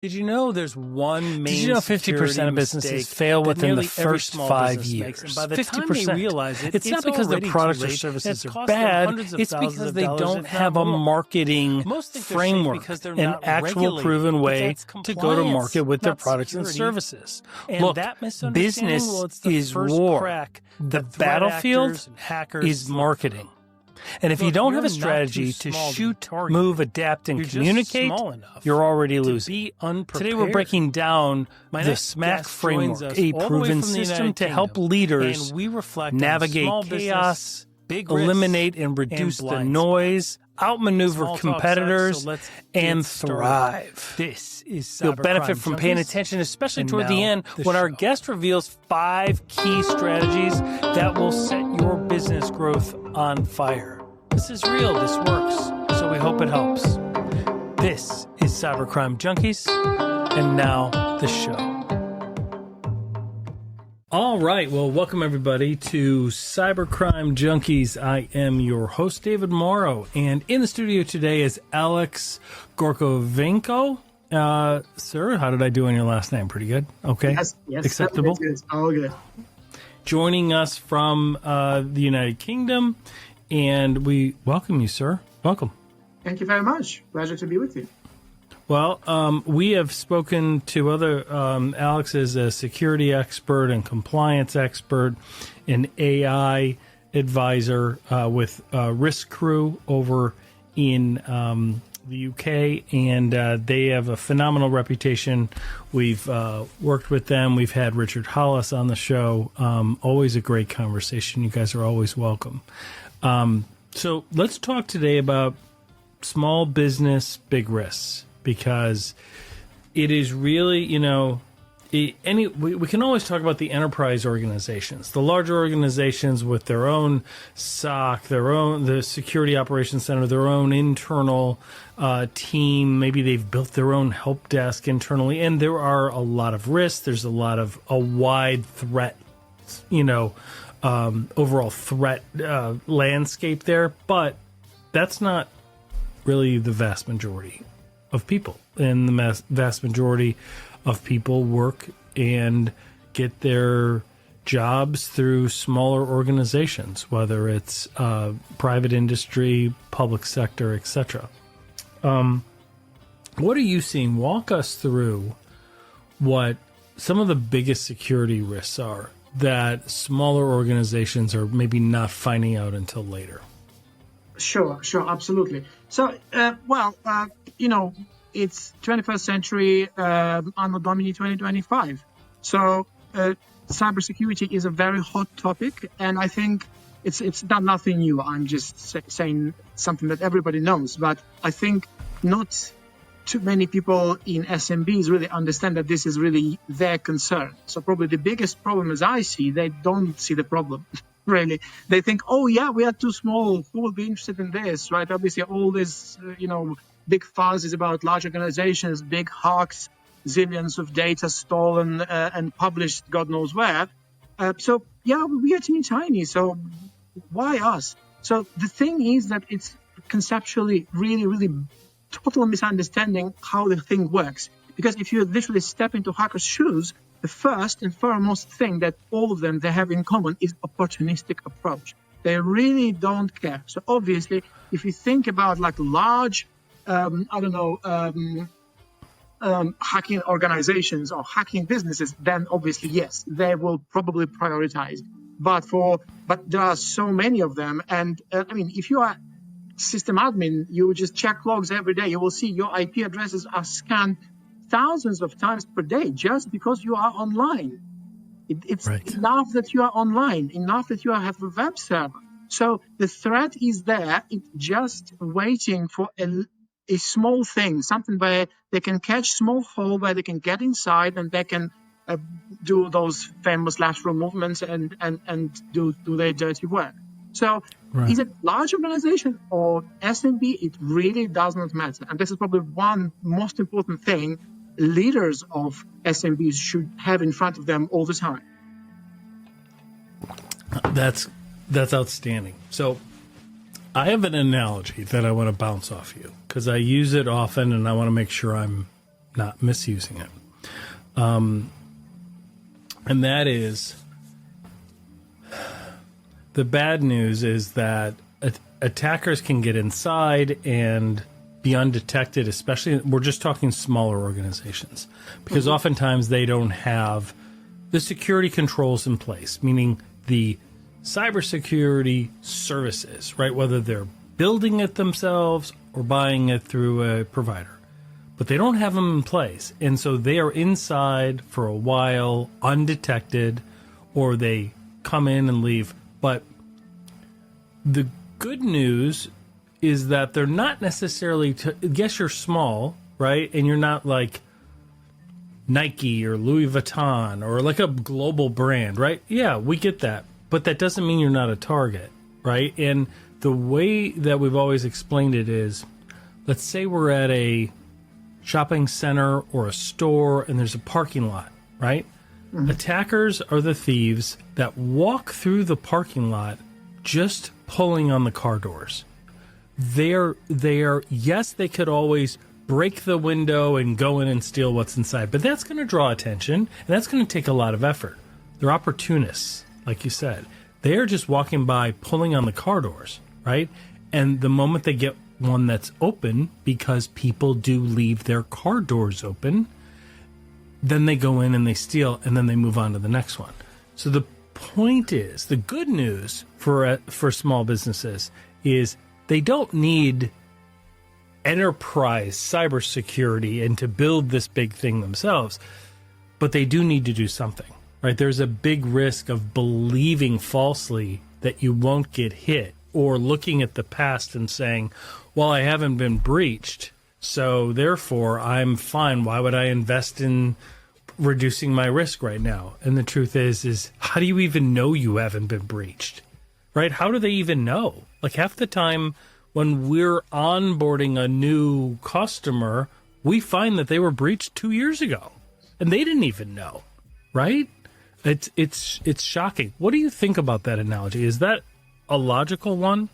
Did you know there's one main Did you know 50% of businesses fail within the first 5 years? And by the time they realize it, it's not because their products or services are bad. It's because they don't have a marketing framework, an actual proven way to go to market with their products and services. Look, business is war. The battlefield is marketing. And if you don't have a strategy to shoot, move, adapt, and communicate, you're already losing. Today we're breaking down the SMAC framework, a proven system to help leaders navigate chaos, eliminate and reduce the noise, outmaneuver competitors, and thrive. You'll benefit from paying attention, especially toward the end, when our guest reveals 5 key strategies that will set your business growth on fire. This is real, this works, so we hope it helps. This is Cybercrime Junkies, and now the show. All right, well, welcome everybody to Cybercrime Junkies. I am your host, David Morrow, and in the studio today is Alex Gorkovenko. Sir, how did I do on your last name? Pretty good? Okay. Yes, acceptable? It's all good. Joining us from the United Kingdom, and we welcome you, sir. Welcome. Thank you very much. Pleasure to be with you. Well, we have spoken to other, Alex is a security expert and compliance expert, an AI advisor with Risk Crew over in the UK, and they have a phenomenal reputation. We've worked with them. We've had Richard Hollis on the show. Always a great conversation. You guys are always welcome. So let's talk today about small business, big risks, because it is really, we can always talk about the enterprise organizations, the larger organizations with their own SOC, the security operations center, their own internal team. Maybe they've built their own help desk internally, and there are a lot of risks. There's a wide threat, overall threat landscape there, but that's not really the vast majority of people. And the vast majority of people work and get their jobs through smaller organizations, whether it's private industry, public sector, etc. What are you seeing? Walk us through what some of the biggest security risks are that smaller organizations are maybe not finding out until later. Sure, absolutely. So, it's 21st century, Anno Domini 2025. So, cybersecurity is a very hot topic, and I think it's not nothing new. I'm just saying something that everybody knows, but I think not too many people in SMBs really understand that this is really their concern. So probably the biggest problem, as I see, they don't see the problem, really. They think, oh yeah, we are too small. Who will be interested in this, right? Obviously, all this, big fuzz is about large organizations, big hawks, zillions of data stolen and published God knows where. So yeah, we are teeny tiny. So why us? So the thing is that it's conceptually really, really total misunderstanding how the thing works. Because if you literally step into hackers' shoes, the first and foremost thing that all of them they have in common is opportunistic approach. They really don't care. So obviously, if you think about like large, hacking organizations or hacking businesses, then obviously yes, they will probably prioritize. But there are so many of them, and if you are system admin, you just check logs every day. You will see your IP addresses are scanned thousands of times per day just because you are online. It's right. Enough that you are online, enough that you have a web server. So the threat is there. It's just waiting for a small thing, something where they can catch small hole, where they can get inside and they can do those famous lateral movements and do their dirty work. So right. Is it large organization or SMB? It really does not matter. And this is probably one most important thing leaders of SMBs should have in front of them all the time. That's outstanding. So I have an analogy that I want to bounce off you because I use it often and I want to make sure I'm not misusing it. And that is, the bad news is that attackers can get inside and be undetected, especially, we're just talking smaller organizations, because oftentimes they don't have the security controls in place, meaning the cybersecurity services, right? Whether they're building it themselves or buying it through a provider. But they don't have them in place. And so they are inside for a while, undetected, or they come in and leave. But the good news is that they're not necessarily, yes, you're small, right? And you're not like Nike or Louis Vuitton or like a global brand, right? Yeah, we get that. But that doesn't mean you're not a target, right? And the way that we've always explained it is, let's say we're at a shopping center or a store and there's a parking lot, right? Mm-hmm. Attackers are the thieves that walk through the parking lot just pulling on the car doors. They're yes, they could always break the window and go in and steal what's inside, but that's going to draw attention and that's going to take a lot of effort. They're opportunists, like you said. They're just walking by pulling on the car doors, right? And the moment they get one that's open, because people do leave their car doors open, then they go in and they steal and then they move on to the next one. So the point is, the good news for small businesses is they don't need enterprise cybersecurity and to build this big thing themselves, but they do need to do something, right? There's a big risk of believing falsely that you won't get hit, or looking at the past and saying, well, I haven't been breached, so therefore I'm fine. Why would I invest in reducing my risk right now? And the truth is how do you even know you haven't been breached, right? How do they even know? Like half the time when we're onboarding a new customer, we find that they were breached 2 years ago and they didn't even know, right? It's shocking. What do you think about that analogy? Is that a logical one?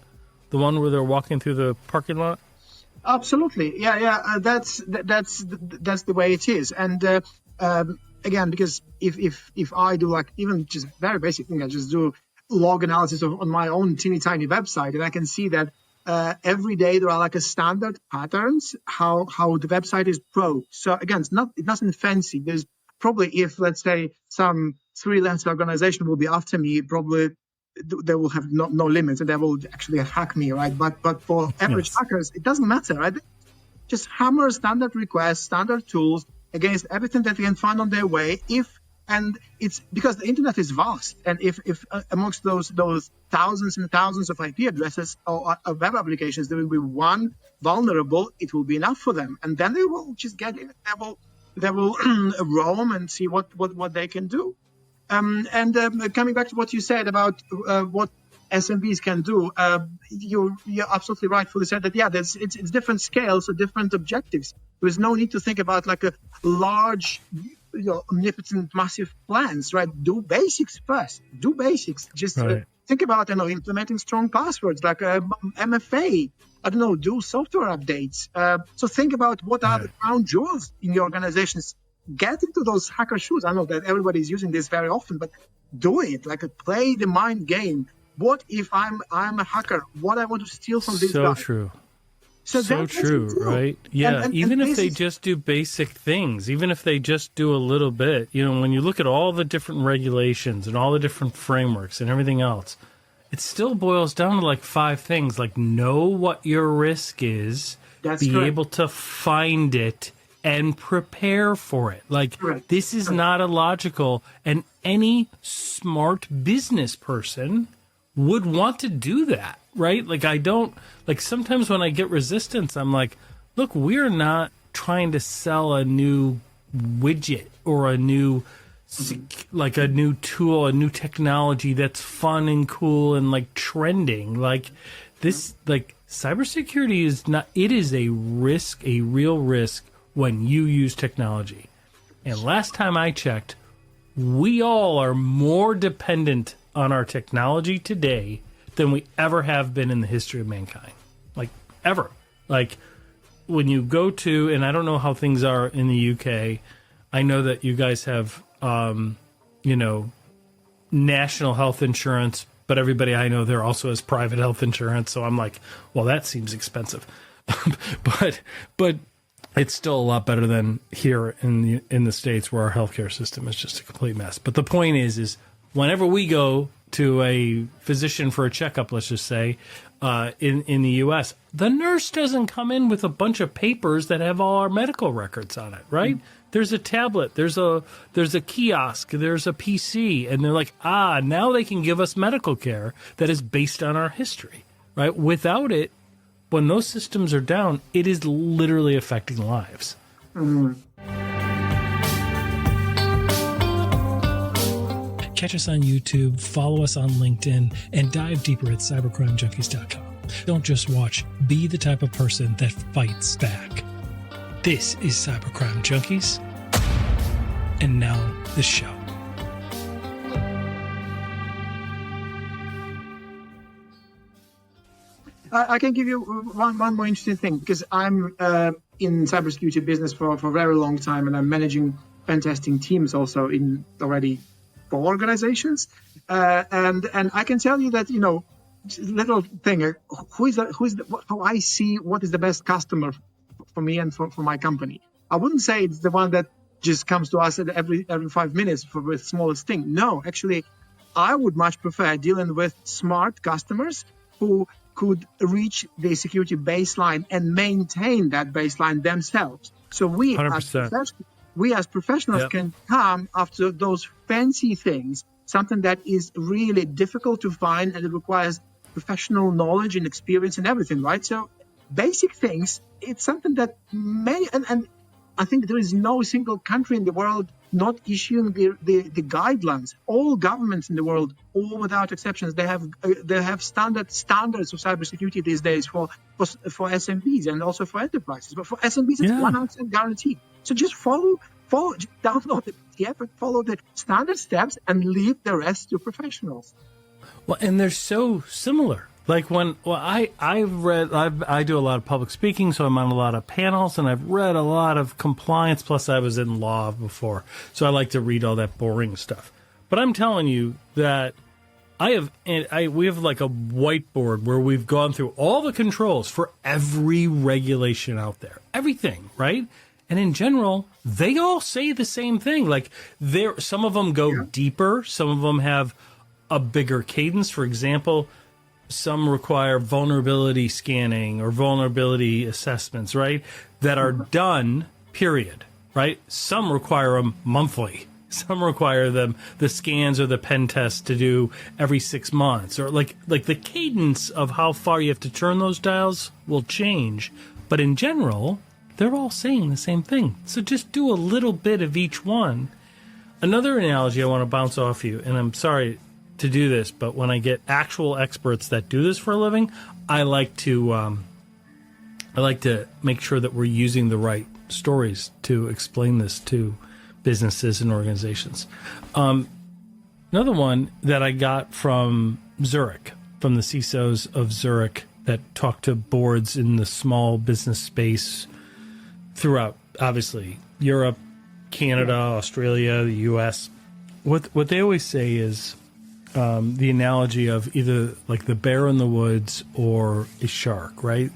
The one where they're walking through the parking lot? Absolutely. Yeah. That's the way it is. And again, because if I do like even just very basic thing, I just do log analysis on my own teeny tiny website, and I can see that every day there are like a standard patterns how the website is probed. So again, it doesn't fancy. There's probably, if let's say some freelance organization will be after me, probably they will have no limits and they will actually hack me, right? But for average hackers, it doesn't matter, right? Just hammer standard requests, standard tools against everything that they can find on their way. And it's because the internet is vast, and if amongst those thousands and thousands of IP addresses or web applications, there will be one vulnerable, it will be enough for them, and then they will just get in. They will roam and see what they can do. And coming back to what you said about what SMBs can do, you're absolutely right. Fully said that. Yeah, it's different scales, so different objectives. There is no need to think about like a large, omnipotent, massive plans. Right? Do basics first. Do basics. Just think about implementing strong passwords like MFA. I don't know. Do software updates. So think about what are the crown jewels in your organizations. Get into those hacker shoes. I know that everybody's using this very often, but do it. Like play the mind game. What if I'm a hacker? What I want to steal from this guy? So true. So true, right? Yeah. Even if they just do basic things, even if they just do a little bit, when you look at all the different regulations and all the different frameworks and everything else, it still boils down to like 5 things. Like know what your risk is, be able to find it, and prepare for it. Like this is not illogical, and any smart business person would want to do that, right? Like sometimes when I get resistance, I'm like, look, we're not trying to sell a new widget or a new tool, a new technology that's fun and cool and like trending. Like this, like cybersecurity is not, it is a risk, a real risk when you use technology. And last time I checked, we all are more dependent on our technology today than we ever have been in the history of mankind. Like ever. Like when you go to, and I don't know how things are in the UK, I know that you guys have, national health insurance, but everybody I know there also has private health insurance. So I'm like, well, that seems expensive, but it's still a lot better than here in the States, where our healthcare system is just a complete mess. But the point is whenever we go to a physician for a checkup, let's just say, in the U.S., the nurse doesn't come in with a bunch of papers that have all our medical records on it, right? Mm-hmm. There's a tablet, there's a kiosk, there's a PC, and they're like, now they can give us medical care that is based on our history, right? Without it, when those systems are down, it is literally affecting lives. Mm-hmm. Catch us on YouTube, follow us on LinkedIn, and dive deeper at cybercrimejunkies.com. Don't just watch, be the type of person that fights back. This is Cybercrime Junkies, and now the show. I can give you one more interesting thing, because I'm in cybersecurity business for a very long time, and I'm managing pen testing teams also in already 4 organizations, and I can tell you that little thing, how I see what is the best customer for me and for my company. I wouldn't say it's the one that just comes to us at every 5 minutes for the smallest thing. No, actually, I would much prefer dealing with smart customers who could reach the security baseline and maintain that baseline themselves. So we as professionals can come after those fancy things, something that is really difficult to find, and it requires professional knowledge and experience and everything, right? So basic things, it's something that and I think there is no single country in the world not issuing the guidelines. All governments in the world, all without exceptions, they have standards of cybersecurity these days for SMBs and also for enterprises. But for SMBs, it's 100% guaranteed. So just download the PDF and follow the standard steps and leave the rest to professionals. Well, and they're so similar. Like I do a lot of public speaking, so I'm on a lot of panels, and I've read a lot of compliance, plus I was in law before, so I like to read all that boring stuff. But I'm telling you that we have like a whiteboard where we've gone through all the controls for every regulation out there, everything, right? And in general, they all say the same thing. Like some of them go deeper, some of them have a bigger cadence. For example, some require vulnerability scanning or vulnerability assessments, right, that are done, period, right? Some require them monthly. Some require the scans or the pen tests to do every 6 months, or like the cadence of how far you have to turn those dials will change. But in general, they're all saying the same thing. So just do a little bit of each one. Another analogy I want to bounce off you, and I'm sorry to do this, but when I get actual experts that do this for a living, I like to make sure that we're using the right stories to explain this to businesses and organizations. Another one that I got from Zurich, from the CISOs of Zurich that talk to boards in the small business space throughout, obviously, Europe, Canada, Australia, the US. What they always say is the analogy of either like the bear in the woods or a shark, right?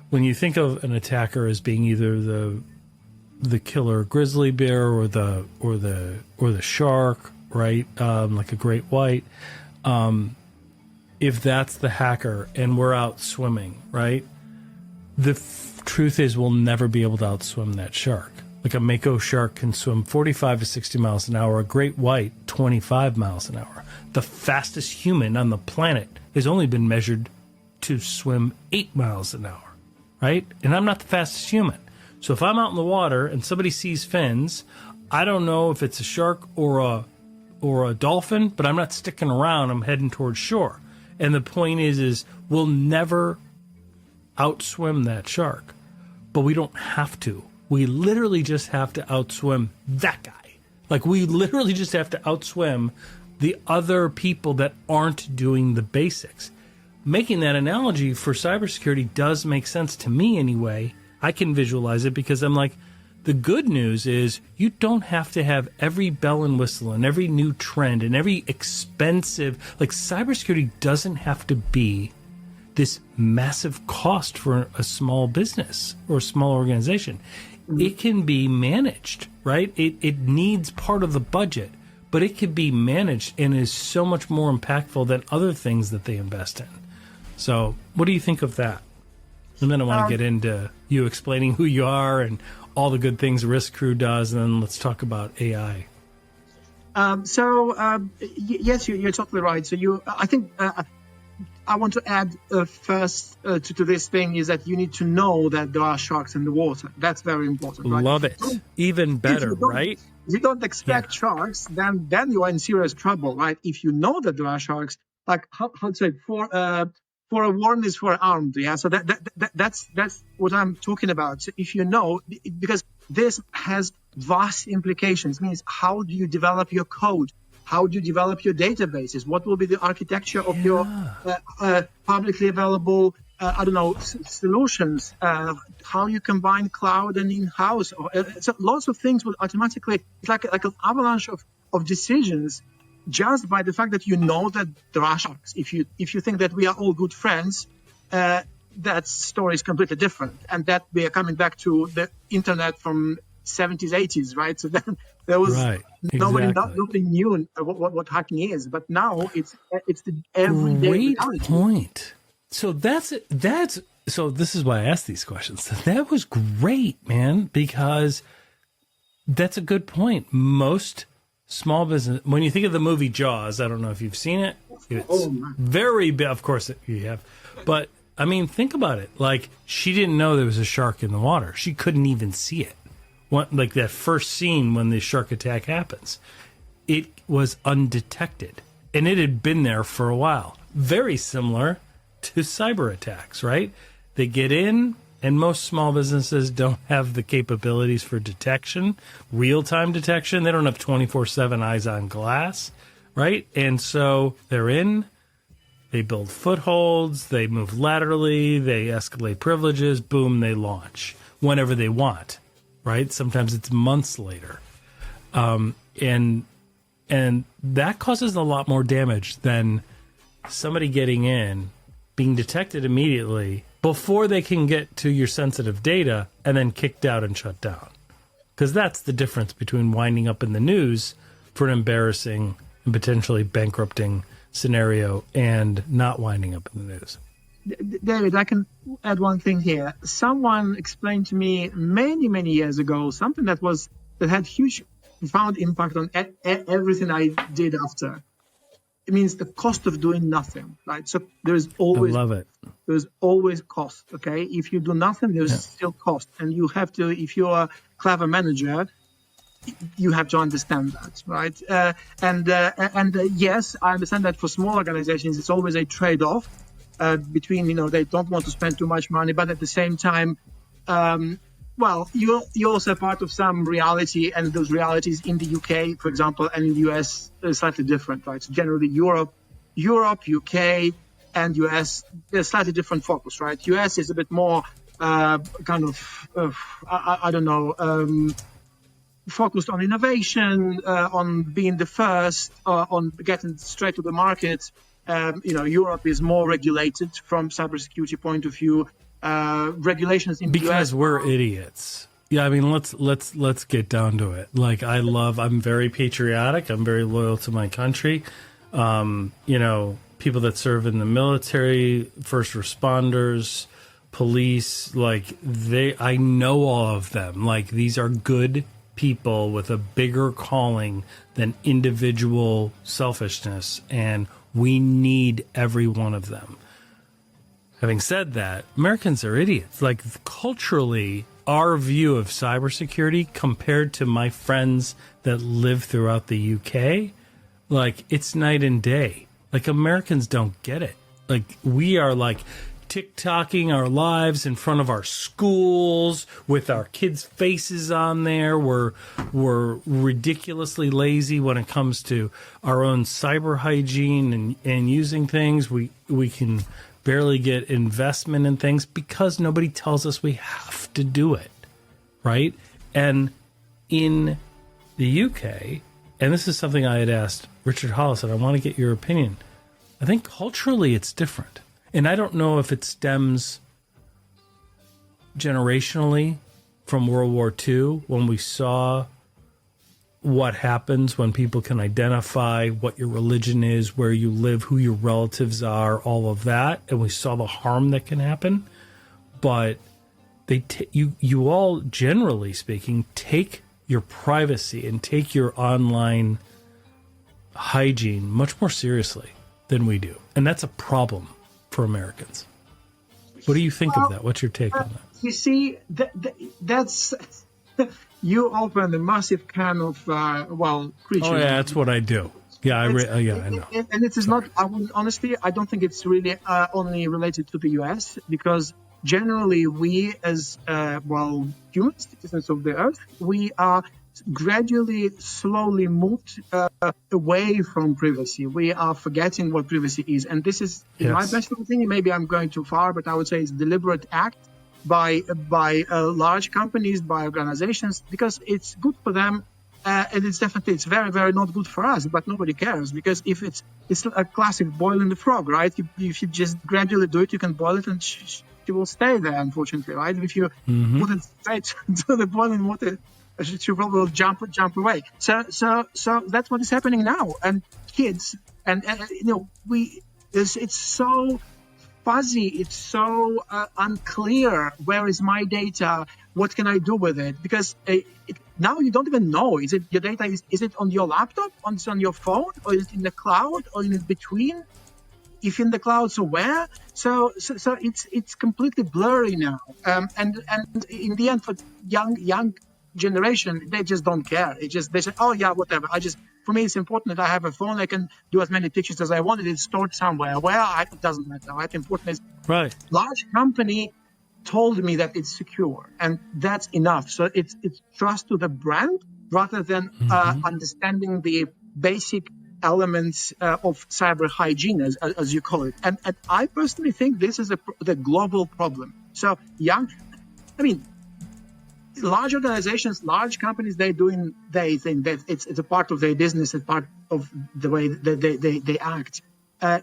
When you think of an attacker as being either the killer grizzly bear or the shark, right? Like a great white. If that's the hacker and we're out swimming, right? The truth is we'll never be able to outswim that shark. Like a mako shark can swim 45 to 60 miles an hour, a great white 25 miles an hour. The fastest human on the planet has only been measured to swim 8 miles an hour, right? And I'm not the fastest human. So if I'm out in the water and somebody sees fins, I don't know if it's a shark or a dolphin, but I'm not sticking around. I'm heading towards shore. And the point is we'll never outswim that shark, but we don't have to. We literally just have to outswim that guy. Like we literally just have to outswim the other people that aren't doing the basics. Making that analogy for cybersecurity does make sense to me anyway. I can visualize it because I'm like, the good news is you don't have to have every bell and whistle and every new trend and every expensive, like cybersecurity doesn't have to be this massive cost for a small business or a small organization. It can be managed, right? It needs part of the budget, but it can be managed and is so much more impactful than other things that they invest in. So what do you think of that? And then I want to get into you explaining who you are and all the good things Risk Crew does, and then let's talk about AI. Yes, you're totally right. So I think I want to add first to this thing is that you need to know that there are sharks in the water. That's very important. Right? Love it. Even better, right? If you don't expect sharks, then you are in serious trouble, right? If you know that there are sharks, like how to say, for a warn is for armed, yeah. So that's what I'm talking about. So if you know, because this has vast implications. It means how do you develop your code? How do you develop your databases? What will be the architecture of your publicly available, solutions? How you combine cloud and in-house? So lots of things will automatically. It's like an avalanche of decisions. Just by the fact that you know that there are sharks. If you think that we are all good friends, that story is completely different. And that we are coming back to the internet from 70s, 80s, right? So then there was nobody knew what hacking is. But now it's the everyday reality. Great point. So so this is why I asked these questions. That was great, man, because that's a good point. Most small business, when you think of the movie Jaws, I don't know if you've seen it. It's very big. Of course you have. But, I mean, think about it. Like, she didn't know there was a shark in the water. She couldn't even see it. Like that first scene when the shark attack happens. It was undetected. And it had been there for a while. Very similar to cyber attacks, right? They get in, and most small businesses don't have the capabilities for detection, real-time detection. They don't have 24/7 eyes on glass, right? And so they're in, they build footholds, they move laterally, they escalate privileges, boom, they launch whenever they want, right? Sometimes it's months later. And that causes a lot more damage than somebody getting in, being detected immediately, before they can get to your sensitive data and then kicked out and shut down. Because that's the difference between winding up in the news for an embarrassing and potentially bankrupting scenario and not winding up in the news. David, I can add one thing here. Someone explained to me many, many years ago something that had huge, profound impact on everything I did after. It means the cost of doing nothing, right? So there's always, I love it. There's always cost, okay? If you do nothing, there's still cost. And you have to, if you're a clever manager, you have to understand that, right? Yes, I understand that for small organizations, it's always a trade-off between, they don't want to spend too much money, but at the same time, you're also part of some reality, and those realities in the UK, for example, and in the US are slightly different, right? So generally Europe, UK, and US, there's slightly different focus, right? US is a bit more focused on innovation, on being the first, on getting straight to the market. Europe is more regulated from cybersecurity point of view. Regulations in because the US we're idiots. Yeah, I mean, let's get down to it. Like, I'm very patriotic. I'm very loyal to my country. People that serve in the military, first responders, police, I know all of them. Like, these are good people with a bigger calling than individual selfishness, and we need every one of them. Having said that, Americans are idiots. Like, culturally, our view of cybersecurity compared to my friends that live throughout the UK, it's night and day. Americans don't get it. We are TikToking our lives in front of our schools with our kids' faces on there. We're ridiculously lazy when it comes to our own cyber hygiene and using things. We can barely get investment in things because nobody tells us we have to do it, right? And in the UK, and this is something I had asked Richard Hollis, and I want to get your opinion. I think culturally it's different. And I don't know if it stems generationally from World War II, when we saw what happens when people can identify what your religion is, where you live, who your relatives are, all of that, and we saw the harm that can happen. But you all, generally speaking, take your privacy and take your online hygiene much more seriously than we do, and that's a problem for Americans. What do you think of that? What's your take on that? You see, that's you open a massive can of creatures. Oh yeah, that's what I do. Yeah, I know. And it is not. Honestly, I don't think it's really only related to the U.S. because generally we, as human citizens of the Earth, we are gradually, slowly moved away from privacy. We are forgetting what privacy is, and this is, in my personal opinion, maybe I'm going too far, but I would say it's a deliberate act by large companies, by organizations, because it's good for them, and it's very, very not good for us. But nobody cares, because if it's a classic boiling the frog, right? If you just gradually do it, you can boil it, and she will stay there. Unfortunately, right? If you put it straight to the boiling water, she will jump away. So that's what is happening now. And kids, and it's so fuzzy, it's so unclear. Where is my data? What can I do with it? Because now you don't even know. Is it your data? Is it on your laptop? Is it on your phone? Or is it in the cloud? Or in between? If in the cloud, so where? So it's completely blurry now. And in the end, for young generation, they just don't care. They say, oh yeah, whatever. For me, it's important that I have a phone. I can do as many pictures as I want. It's stored somewhere. It doesn't matter. Right? Important is large company told me that it's secure, and that's enough. So it's trust to the brand rather than understanding the basic elements of cyber hygiene, as you call it. And I personally think this is the global problem. So large organizations, large companies, they think that it's a part of their business, it's part of the way that they act.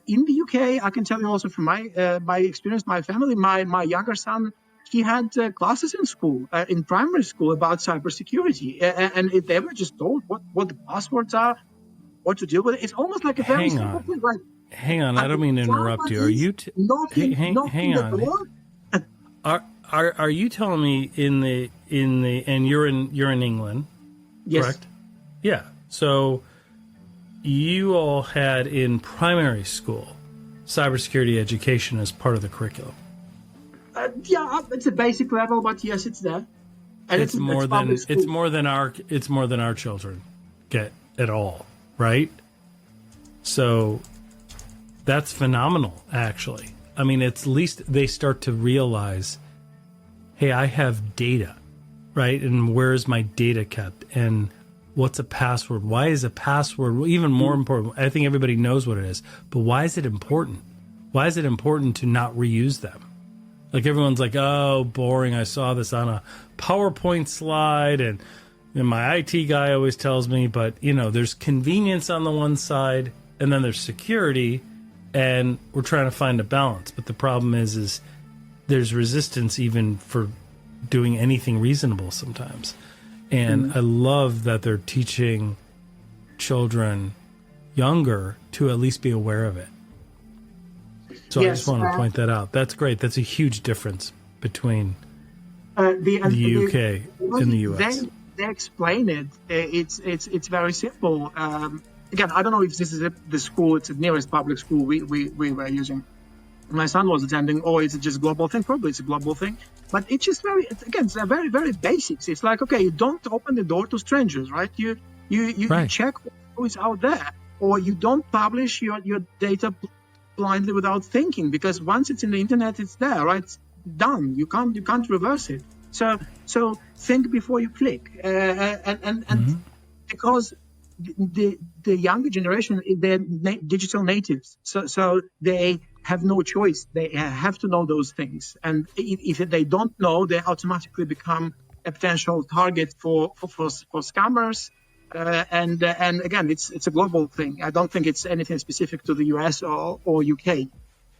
In the UK, I can tell you also from my experience, my family, my younger son, he had classes in school, in primary school, about cybersecurity, and they were just told what the passwords are, what to deal with it. It's almost like a very simple thing, right? Hang on, I don't mean to interrupt you. Are you hang on? Are you telling me in the and you're in England, yes. Correct? Yeah. So you all had in primary school cybersecurity education as part of the curriculum. It's a basic level, but yes, it's there. And it's more than our children get at all, right? So that's phenomenal, actually. I mean, at least they start to realize, hey, I have data, right? And where is my data kept? And what's a password? Why is a password even more important? I think everybody knows what it is, but why is it important? Why is it important to not reuse them? Like everyone's like, oh, boring. I saw this on a PowerPoint slide, and my IT guy always tells me, but there's convenience on the one side, and then there's security, and we're trying to find a balance. But the problem is there's resistance even for doing anything reasonable sometimes. And I love that they're teaching children younger to at least be aware of it. So I just want to point that out. That's great. That's a huge difference between the UK and the US. They explain it. It's very simple. Again, I don't know if this is the school. It's the nearest public school we were using. My son was attending. Oh, it's just a global thing. Probably it's a global thing. But it's just it's very, very basics. It's like, okay, you don't open the door to strangers, right? You check who is out there, or you don't publish your data blindly without thinking, because once it's in the internet, it's there, right? It's done. You can't reverse it. So think before you click, and because the younger generation, they're digital natives, so they have no choice. They have to know those things. And if they don't know, they automatically become a potential target for scammers. And again, it's a global thing. I don't think it's anything specific to the US or UK.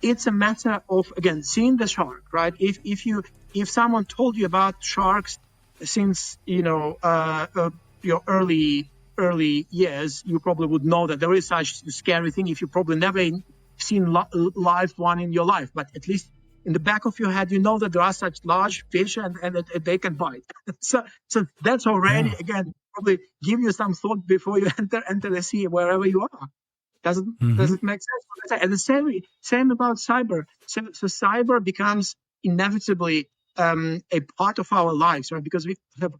It's a matter of, again, seeing the shark, right? If someone told you about sharks since, your early years, you probably would know that there is such a scary thing if you probably never seen live one in your life. But at least in the back of your head, you know that there are such large fish and they can bite. so that's already, again, probably give you some thought before you enter the sea wherever you are. Does it make sense? And the same about cyber. So cyber becomes inevitably a part of our lives, right? Because we have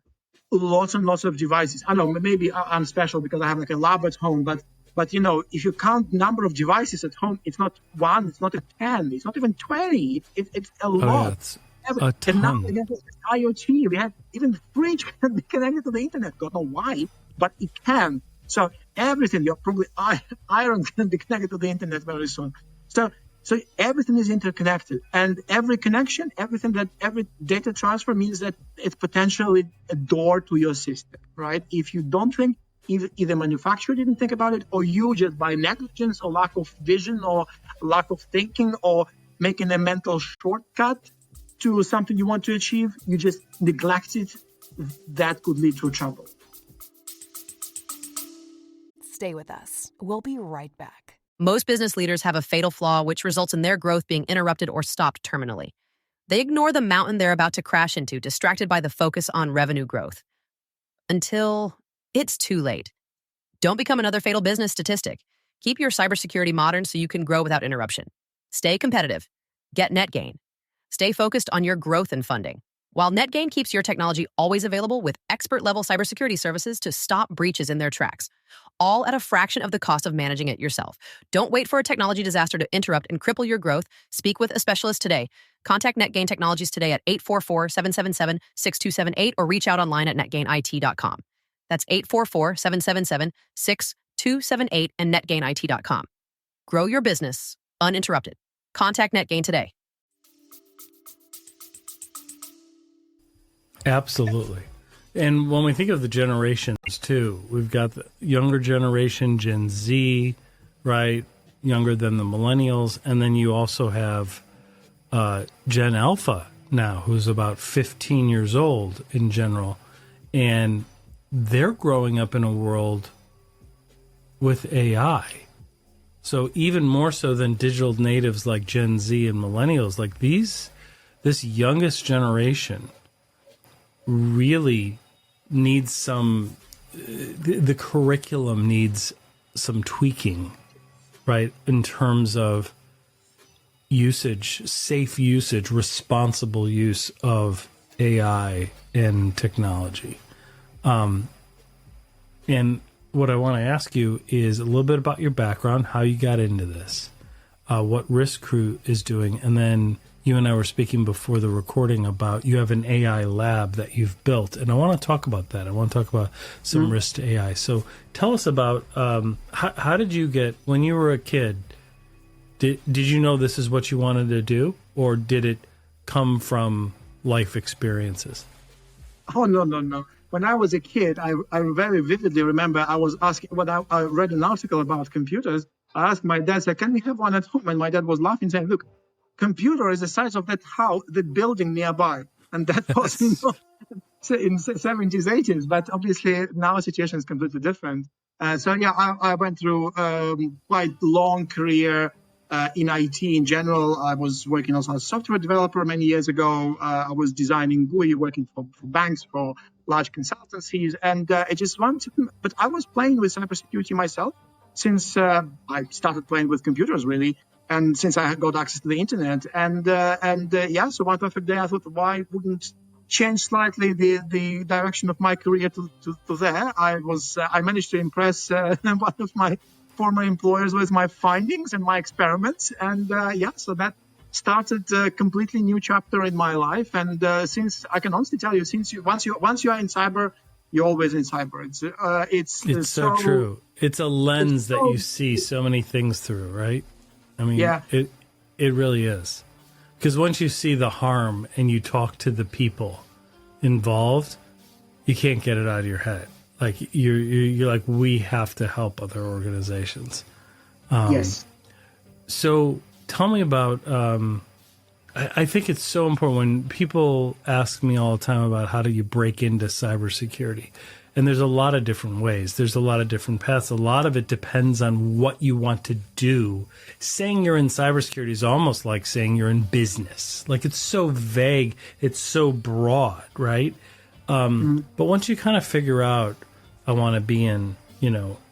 lots and lots of devices. I know maybe I'm special because I have like a lab at home, but if you count number of devices at home, it's not one, it's not 10, it's not even 20. It's a lot. A ton. And now again, with IoT, we have even the fridge can be connected to the internet. Don't know why, but it can. So everything, you're probably iron can be connected to the internet very soon. So everything is interconnected, and every connection, every data transfer means that it's potentially a door to your system, right? If you don't think, either manufacturer didn't think about it, or you just by negligence or lack of vision or lack of thinking or making a mental shortcut to something you want to achieve, you just neglect it, that could lead to trouble. Stay with us. We'll be right back. Most business leaders have a fatal flaw which results in their growth being interrupted or stopped terminally. They ignore the mountain they're about to crash into, distracted by the focus on revenue growth. Until it's too late. Don't become another fatal business statistic. Keep your cybersecurity modern so you can grow without interruption. Stay competitive. Get NetGain. Stay focused on your growth and funding. While NetGain keeps your technology always available with expert-level cybersecurity services to stop breaches in their tracks, all at a fraction of the cost of managing it yourself. Don't wait for a technology disaster to interrupt and cripple your growth. Speak with a specialist today. Contact NetGain Technologies today at 844-777-6278 or reach out online at netgainit.com. That's 844-777-6278 and netgainit.com. Grow your business uninterrupted. Contact NetGain today. Absolutely. And when we think of the generations, too, we've got the younger generation, Gen Z, right, younger than the millennials, and then you also have Gen Alpha now, who's about 15 years old in general, and they're growing up in a world with AI. So even more so than digital natives like Gen Z and millennials, like this youngest generation really needs the curriculum needs some tweaking, right, in terms of usage, safe usage, responsible use of AI and technology. And what I want to ask you is a little bit about your background, how you got into this, what Risk Crew is doing, and then you and I were speaking before the recording about you have an AI lab that you've built, and I want to talk about that. I want to talk about some risk to AI. So tell us about how did you get, when you were a kid, did you know this is what you wanted to do, or did it come from life experiences? Oh, no. When I was a kid, I very vividly remember I was asking, when I read an article about computers, I asked my dad, said, can we have one at home? And my dad was laughing, saying, look, computer is the size of that house, the building nearby. And that was in the 70s, 80s. But obviously now the situation is completely different. I went through quite long career in IT in general. I was working also as a software developer many years ago. I was designing GUI, working for banks, for large consultancies. And I just wanted, but I was playing with cybersecurity myself since I started playing with computers, really. And since I got access to the internet, so one perfect day I thought, why wouldn't change slightly the direction of my career to there? I managed to impress one of my former employers with my findings and my experiments, and so that started a completely new chapter in my life. And since I can honestly tell you, once you are in cyber, you're always in cyber. It's so true. It's a lens that you see so many things through, right? I mean, It really is. Because once you see the harm and you talk to the people involved, you can't get it out of your head. Like you're like, we have to help other organizations. Yes. So tell me about. I think it's so important when people ask me all the time about how do you break into cybersecurity, and there's a lot of different ways. There's a lot of different paths. A lot of it depends on what you want to do. Saying you're in cybersecurity is almost like saying you're in business. Like it's so vague. It's so broad, right? But once you kind of figure out, I want to be in,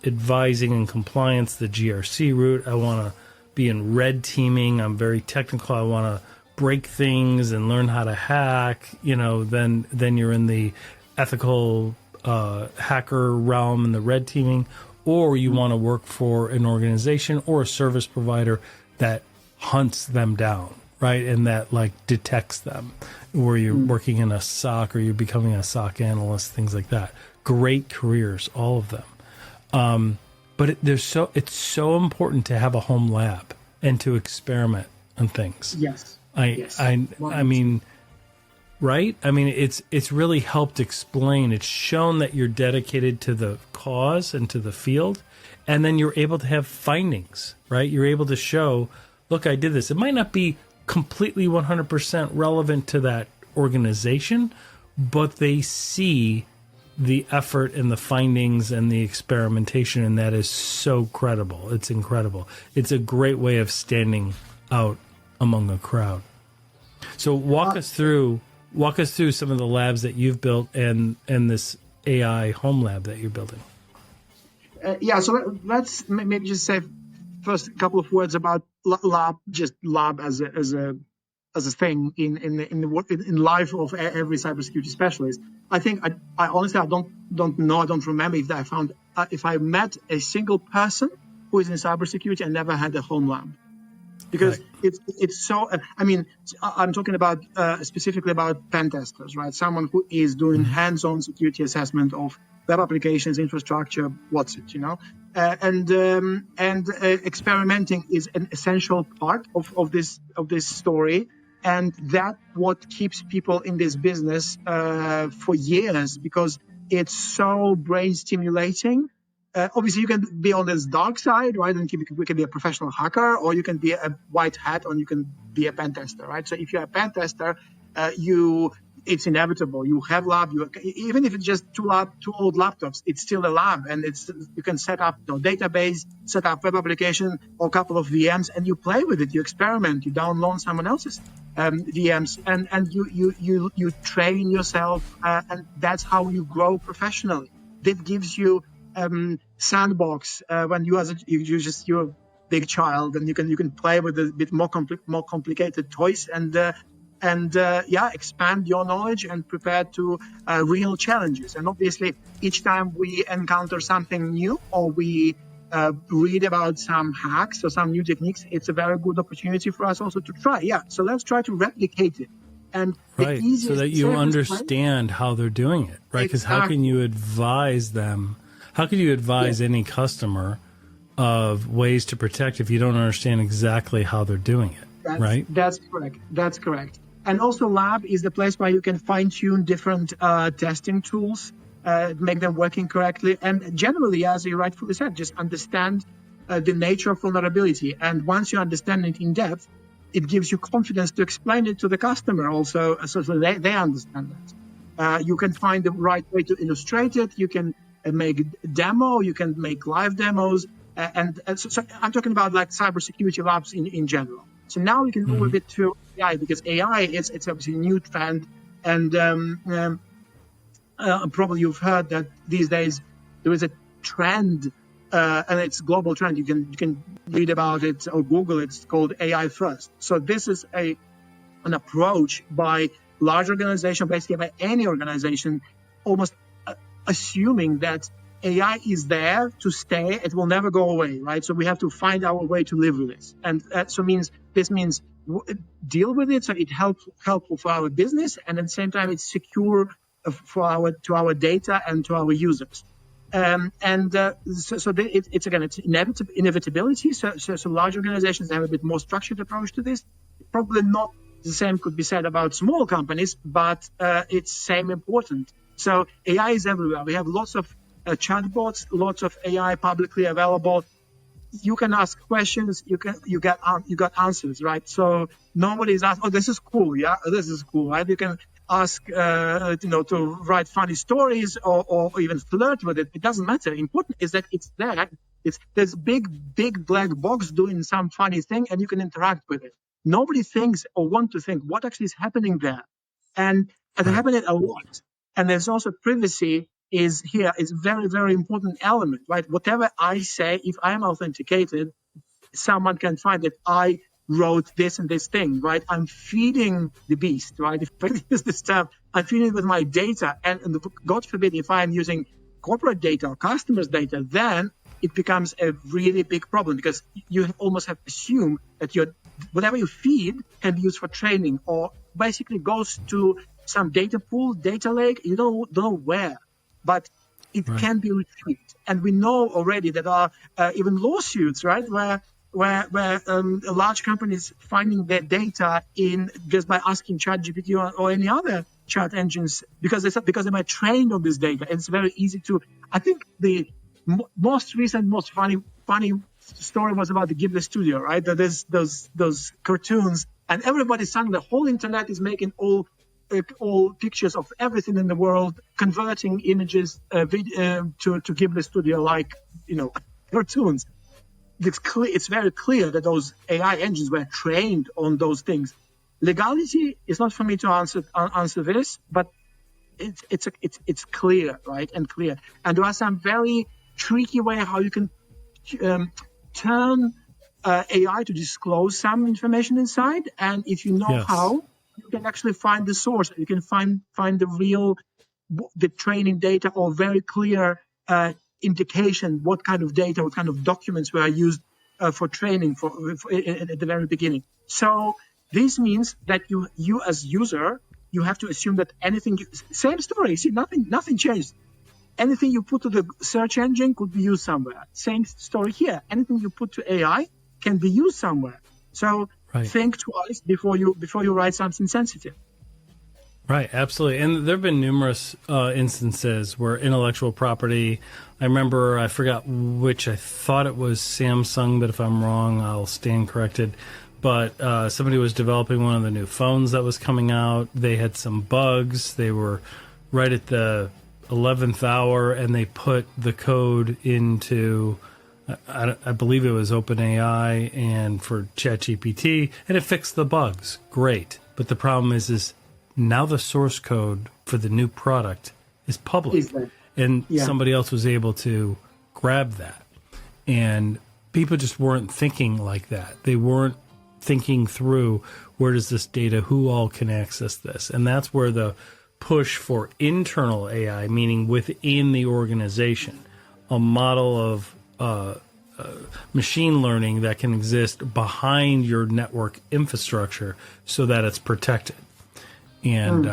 advising and compliance, the GRC route. I want to be in red teaming. I'm very technical. I want to break things and learn how to hack. Then you're in the ethical hacker realm and the red teaming, or you want to work for an organization or a service provider that hunts them down, right? And that detects them, where you're working in a SOC or you're becoming a SOC analyst, things like that. Great careers, all of them. But it's so important to have a home lab and to experiment on things. Yes. I mean, right? I mean, it's really helped explain. It's shown that you're dedicated to the cause and to the field, and then you're able to have findings, right? You're able to show, look, I did this. It might not be completely 100% relevant to that organization, but they see the effort and the findings and the experimentation, and that is so credible. It's incredible. It's a great way of standing out among a crowd. So walk us through some of the labs that you've built and this AI home lab that you're building. So let's maybe just say first a couple of words about lab as a thing in life of every cybersecurity specialist. I think I honestly don't know. I don't remember if I met a single person who is in cybersecurity and never had a home lab. Because it's so. I mean, I'm talking about specifically about pen testers, right? Someone who is doing hands-on security assessment of web applications, infrastructure, and experimenting is an essential part of this story, and that what keeps people in this business for years, because it's so brain stimulating. Obviously, you can be on this dark side, right? And you can be a professional hacker, or you can be a white hat, or you can be a pen tester, right? So if you're a pen tester, it's inevitable. You have lab. Even if it's just two old laptops, it's still a lab, and you can set up database, set up web application, or a couple of VMs, and you play with it. You experiment. You download someone else's VMs, and you train yourself, and that's how you grow professionally. That gives you sandbox when you're a big child, and you can play with a bit more complicated toys and expand your knowledge and prepare to real challenges. And obviously, each time we encounter something new or we read about some hacks or some new techniques, it's a very good opportunity for us also to try. So let's try to replicate it. And right, so that you understand how they're doing it, right? Because how can you advise them? How can you advise any customer of ways to protect if you don't understand exactly how they're doing it, right? That's correct. And also lab is the place where you can fine-tune different testing tools, make them working correctly. And generally, as you rightfully said, just understand the nature of vulnerability. And once you understand it in depth, it gives you confidence to explain it to the customer also, so they understand that. You can find the right way to illustrate it. You can make demo, you can make live demos, and so I'm talking about like cybersecurity labs in general. So now we can move a bit to AI, because AI it's obviously a new trend, and probably you've heard that these days there is a trend, and it's a global trend. You can read about it or Google it. It's called AI first. So this is an approach by large organization, basically by any organization, almost assuming that AI is there to stay. It will never go away, right? So we have to find our way to live with this. And this means deal with it so it helpful for our business, and at the same time it's secure to our data and to our users. It's again, it's inevitability. So large organizations have a bit more structured approach to this. Probably not the same could be said about small companies, but it's same important. So AI is everywhere. We have lots of chatbots, lots of AI publicly available. You can ask questions, you got answers, right? So nobody's asked, oh, this is cool, yeah, this is cool, right? You can ask, to write funny stories or even flirt with it. It doesn't matter. Important is that it's there. It's this big black box doing some funny thing, and you can interact with it. Nobody thinks or want to think what actually is happening there, and it's happening a lot. And there's also privacy is very, very important element, right? Whatever I say, if I am authenticated, someone can find that I wrote this and this thing, right? I'm feeding the beast, right? If I use this term, I'm feeding it with my data. And God forbid, if I'm using corporate data or customers' data, then it becomes a really big problem, because you almost have to assume that whatever you feed can be used for training, or basically goes to some data pool, data lake, you don't know where. But it can be retrieved, and we know already that there are even lawsuits, right, where large companies finding their data in just by asking ChatGPT or any other chat engines, because they might train on this data. And it's very easy to. I think the most recent, most funny story was about the Ghibli studio, right? That there's those cartoons, and everybody suddenly, the whole internet is making all pictures of everything in the world, converting images to Ghibli Studio like cartoons. It's very clear that those AI engines were trained on those things. Legality is not for me to answer this, but it's clear, right? And clear. And there are some very tricky way how you can turn AI to disclose some information inside, and if you know how, you can actually find the source. You can find the training data, or very clear indication what kind of data, what kind of documents were used for training at the very beginning. So this means that you as user, you have to assume that same story. See, nothing changed. Anything you put to the search engine could be used somewhere. Same story here. Anything you put to AI can be used somewhere. So think twice before you write something sensitive. Right, absolutely. And there have been numerous instances where intellectual property, I forgot which, I thought it was Samsung, but if I'm wrong, I'll stand corrected. But somebody was developing one of the new phones that was coming out. They had some bugs. They were right at the 11th hour, and they put the code into, I believe it was OpenAI and for ChatGPT, and it fixed the bugs. Great. But the problem is now the source code for the new product is public, and somebody else was able to grab that. And people just weren't thinking like that. They weren't thinking through, where does this data, who all can access this? And that's where the push for internal AI, meaning within the organization, a model of machine learning that can exist behind your network infrastructure so that it's protected. And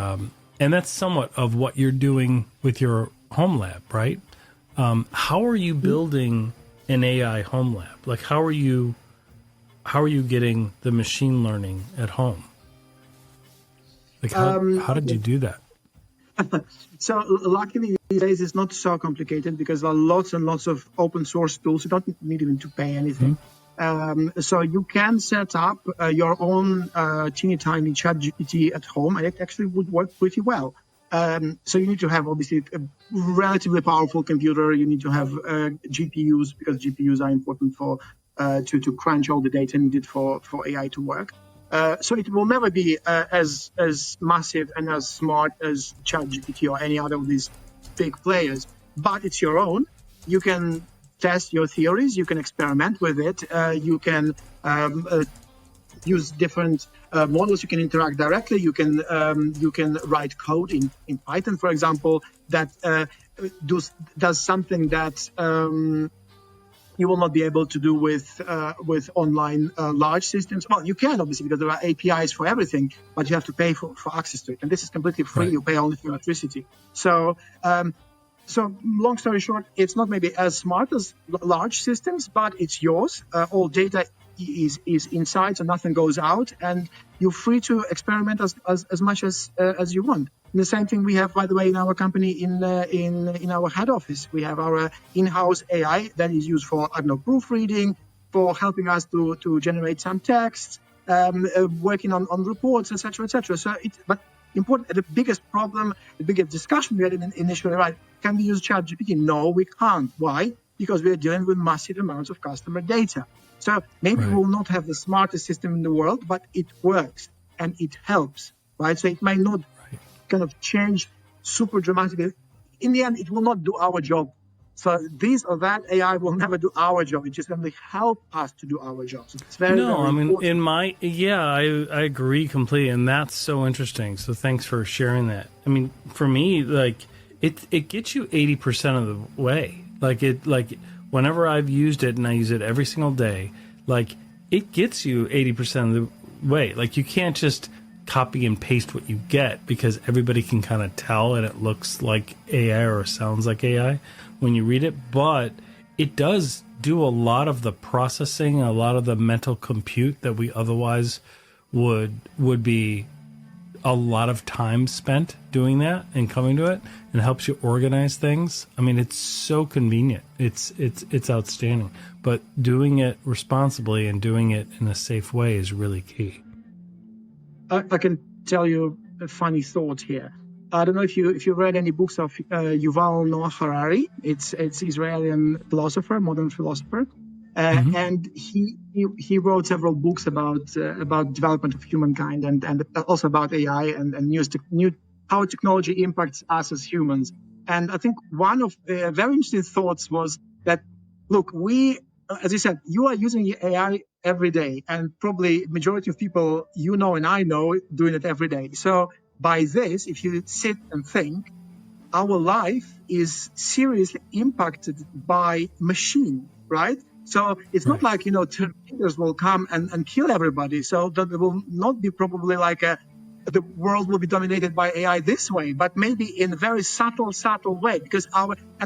that's somewhat of what you're doing with your home lab, right? How are you building an AI home lab? Like, how are you getting the machine learning at home? Like, how did you do that? So luckily these days it's not so complicated, because there are lots and lots of open source tools. You don't need even to pay anything. So you can set up your own teeny tiny ChatGPT at home, and it actually would work pretty well. So you need to have obviously a relatively powerful computer. You need to have GPUs, because GPUs are important for to crunch all the data needed for AI to work. So it will never be as massive and as smart as ChatGPT or any other of these big players, but it's your own. You can test your theories, you can experiment with it, you can use different models, you can interact directly, you can write code in Python, for example, that does something that you will not be able to do with online large systems. Well, you can, obviously, because there are APIs for everything, but you have to pay for access to it. And this is completely free. Right. You pay only for electricity. So So long story short, it's not maybe as smart as large systems, but it's yours. All data is inside, so nothing goes out, and you're free to experiment as much as you want. And the same thing we have, by the way, in our company, in our head office. We have our in-house AI that is used for, proofreading, for helping us to generate some text, working on reports, etc., etc. So but important. The biggest problem, the biggest discussion we had initially, right? Can we use ChatGPT? No, we can't. Why? Because we are dealing with massive amounts of customer data. So maybe we will not have the smartest system in the world, but it works and it helps, right? So it might not kind of change super dramatically. In the end, it will not do our job. So this or that AI will never do our job. It just only help us to do our jobs. It's very, very important. I agree completely, and that's so interesting. So thanks for sharing that. I mean, for me, like it gets you 80% of the way. Like whenever I've used it, and I use it every single day, like it gets you 80% of the way. Like you can't just copy and paste what you get because everybody can kind of tell, and it looks like AI or sounds like AI when you read it, but it does do a lot of the processing, a lot of the mental compute that we otherwise would be a lot of time spent doing that and coming to it, and helps you organize things. I mean, it's so convenient. It's outstanding, but doing it responsibly and doing it in a safe way is really key. I can tell you a funny thought here. I don't know if you read any books of Yuval Noah Harari. It's Israeli philosopher, modern philosopher, and he wrote several books about development of humankind and also about AI and how technology impacts us as humans. And I think one of the very interesting thoughts was that, look, we, as you said, you are using AI every day, and probably majority of people and I know doing it every day. So by this, if you sit and think, our life is seriously impacted by machine, right? So it's not like, terminators will come and kill everybody. So that there will not be probably like the world will be dominated by AI this way, but maybe in a very subtle way. Because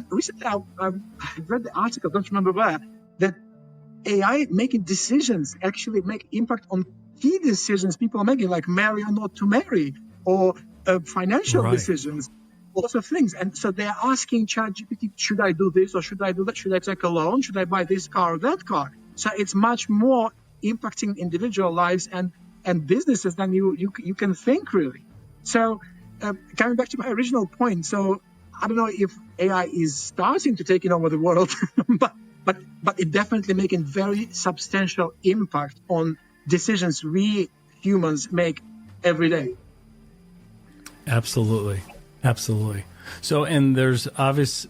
recently I read the article, don't remember where, that AI making decisions actually make impact on key decisions people are making, like marry or not to marry, or financial decisions, lots of things. And so they're asking ChatGPT, should I do this or should I do that? Should I take a loan? Should I buy this car or that car? So it's much more impacting individual lives and businesses than you can think, really. So coming back to my original point, so I don't know if AI is starting to take over the world, but it definitely making very substantial impact on decisions we humans make every day. Absolutely. So, and there's obvious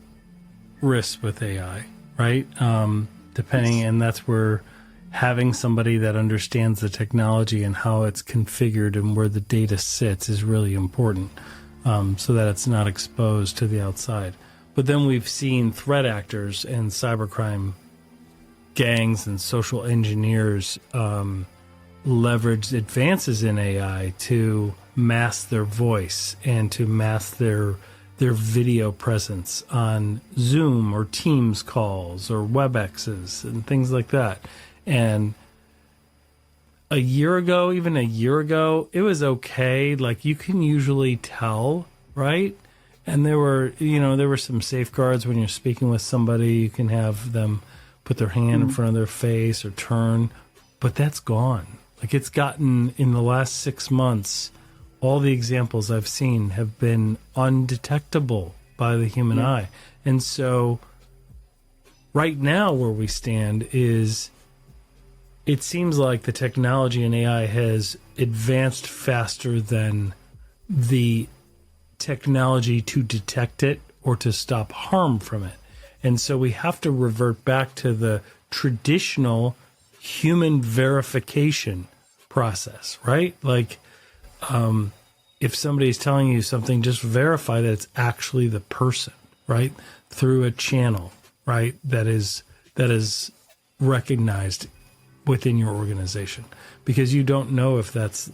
risks with AI, right? Depending, and that's where having somebody that understands the technology and how it's configured and where the data sits is really important, so that it's not exposed to the outside. But then we've seen threat actors and cybercrime gangs and social engineers leverage advances in AI to mask their voice and to mask their video presence on Zoom or Teams calls or WebExes and things like that. And even a year ago, it was okay. Like you can usually tell, right? And there were some safeguards when you're speaking with somebody. You can have them put their hand in front of their face or turn, but that's gone. Like it's gotten, in the last 6 months, all the examples I've seen have been undetectable by the human eye. And so right now where we stand is, it seems like the technology in AI has advanced faster than the technology to detect it or to stop harm from it. And so we have to revert back to the traditional human verification process, right? Like, if somebody's telling you something, just verify that it's actually the person, right? Through a channel, right? That is recognized within your organization, because you don't know if that's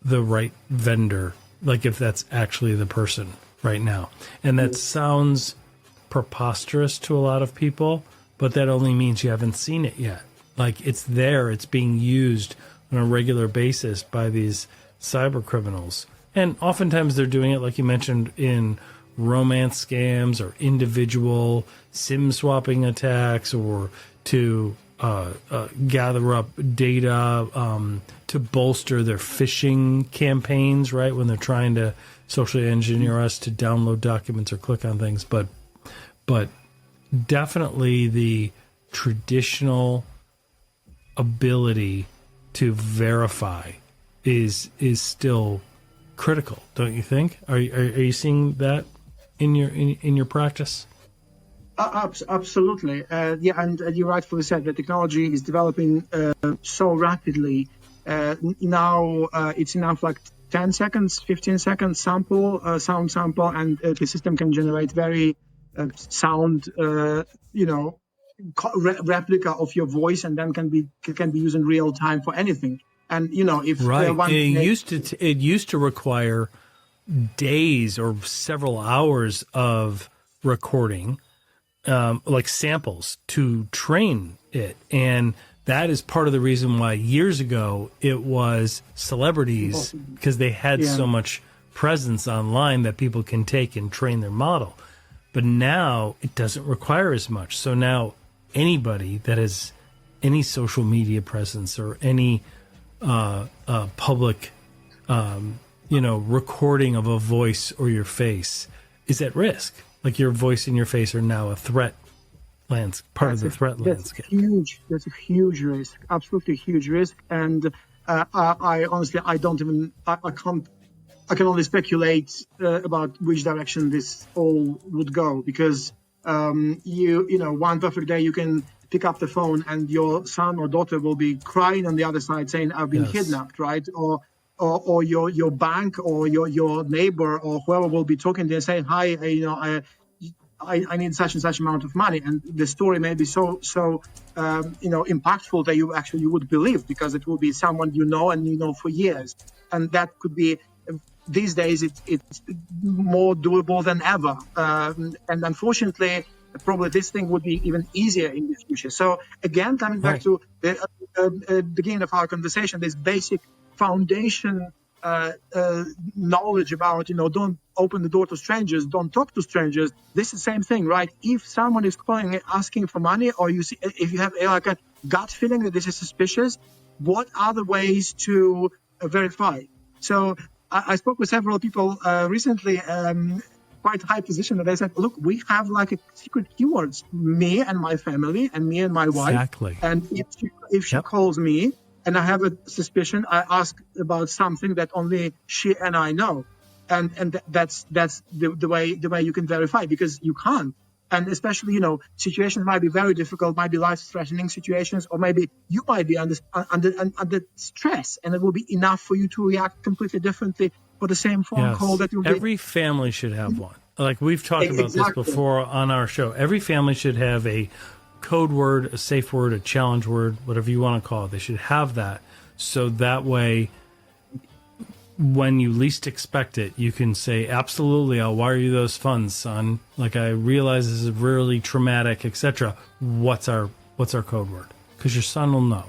the right vendor, like if that's actually the person right now. And that sounds preposterous to a lot of people, but that only means you haven't seen it yet. Like, it's there, it's being used on a regular basis by these cyber criminals. And oftentimes they're doing it, like you mentioned, in romance scams or individual SIM swapping attacks, or to gather up data to bolster their phishing campaigns, right? When they're trying to socially engineer us to download documents or click on things. But definitely the traditional ability to verify is still critical, don't you think? Are you seeing that in your practice? Absolutely. And you rightfully said that technology is developing so rapidly. Now it's enough like 10 seconds, 15 seconds sound sample, and the system can generate very sound, replica of your voice, and then can be used in real time for anything. And if it used to require days or several hours of recording, like samples, to train it. And that is part of the reason why years ago it was celebrities, because they had so much presence online that people can take and train their model. But now it doesn't require as much. So now anybody that has any social media presence or any public, recording of a voice or your face is at risk. Like, your voice and your face are now a threat landscape. That's a huge risk, absolutely huge risk. And I honestly, I can only speculate about which direction this all would go, because one perfect day you can pick up the phone and your son or daughter will be crying on the other side saying, I've been kidnapped, right? Or your bank or your neighbor or whoever will be talking to you and saying, hi, I need such and such amount of money. And the story may be so impactful that you would believe, because it will be someone and for years. And that could be, these days, it's more doable than ever. And unfortunately, probably this thing would be even easier in the future. So again, coming back to the beginning of our conversation, this basic foundation knowledge about, don't open the door to strangers, don't talk to strangers. This is the same thing, right? If someone is calling asking for money, or if you have like a gut feeling that this is suspicious, what are the ways to verify? So I spoke with several people recently, quite high position, that they said, look, we have like a secret keywords, me and my family and me and my wife. Exactly. And if she calls me and I have a suspicion, I ask about something that only she and I know. And that's the way you can verify, because you can't. And especially, situations might be very difficult, might be life-threatening situations, or maybe you might be under stress, and it will be enough for you to react completely differently for the same phone call that you'll Every family should have one. Like, we've talked about this before on our show. Every family should have a code word, a safe word, a challenge word, whatever you want to call it. They should have that, so that way, when you least expect it, you can say, absolutely, I'll wire you those funds, son. Like, I realize this is really traumatic, etc. What's our code word? Because your son will know,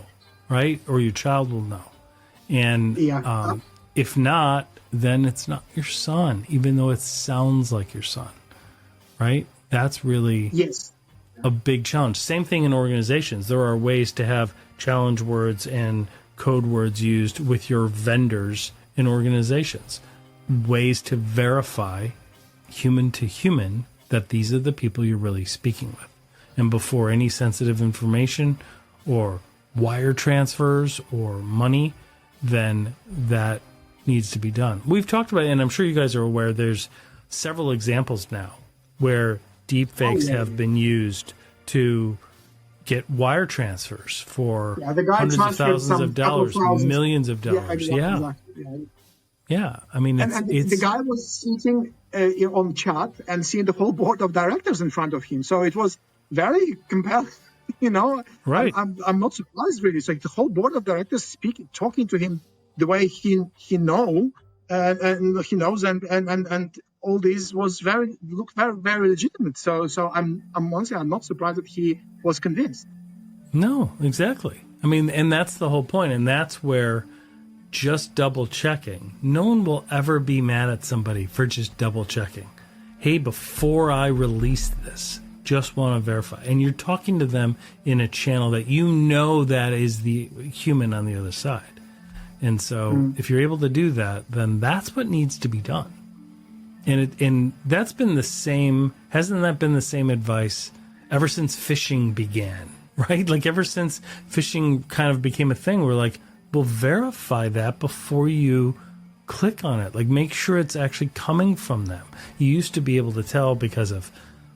right? Or your child will know. And if not, then it's not your son, even though it sounds like your son, right? That's really a big challenge. Same thing in organizations. There are ways to have challenge words and code words used with your vendors in organizations, ways to verify human to human that these are the people you're really speaking with. And before any sensitive information or wire transfers or money, then that needs to be done. We've talked about it, and I'm sure you guys are aware, there's several examples now where deepfakes have been used to get wire transfers for hundreds of thousands of dollars, millions of dollars. Yeah. I mean, the guy was sitting on chat and seeing the whole board of directors in front of him. So it was very compelling, Right. I'm not surprised, really. So the whole board of directors talking to him the way he knows, and all this looked very, very legitimate. So I'm honestly, I'm not surprised that he was convinced. No, exactly. I mean, and that's the whole point, and that's where just double checking. No one will ever be mad at somebody for just double checking. Hey, before I release this, just want to verify. And you're talking to them in a channel that you know that is the human on the other side. And so if you're able to do that, then that's what needs to be done. And that's been the same, hasn't that been the same advice ever since phishing began, right? Like ever since phishing kind of became a thing, we're like, well, verify that before you click on it. Like make sure it's actually coming from them. You used to be able to tell because of